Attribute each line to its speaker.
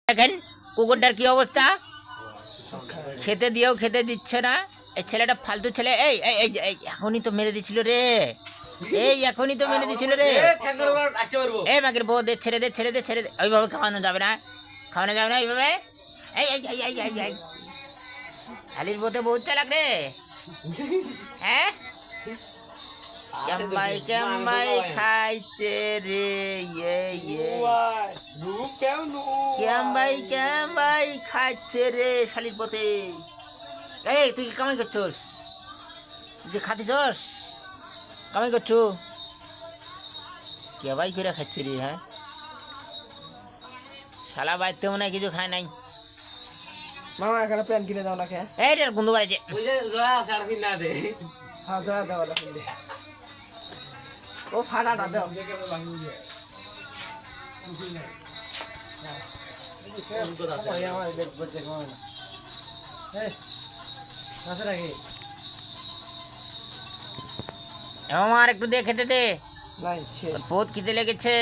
Speaker 1: দেখেন কুকুরটার কি অবস্থা, খেতে দিয়েও খেতে দিচ্ছে না। এই ছেলেটা ফালতু ছেলে। এই এই এই এই এখনই তো মেরে দিছিল রে, এই এখনই তো মেরে দিছিল রে। এই মাগের বউ দে, ছেড়ে দে ছেড়ে দে ছেড়ে দে। ওইভাবে খাওয়ানো যাবে না, খাওয়ানো যাবে না এইভাবে। এই এই এই এই এই শালির বউতে বহুত চালাক রে। হ্যাঁ কেম্বাই কেম্বাই খাইছে রে, কেম্বাই কেম্বাই খাচ্ছে রে শালির পথে। এই তুই কি কামাই করছস, যে খাতেছস কামাই করছো? কেবাই করে খাচ্ছে রে। হ্যাঁ শালা বাইতে মনে হয় কিছু খায় নাই।
Speaker 2: মামা এখানে প্যান কিনে দাও না খেয়ে।
Speaker 1: এইটার গন্ধ বাড়িছে।
Speaker 2: হ্যাঁ জয়া দাও না কিনে। ও ফাটাটা দাও।
Speaker 1: আমার একটু দিয়ে খেতে দে,
Speaker 2: নাই শেষ।
Speaker 1: বহুত খিদে লেগেছে।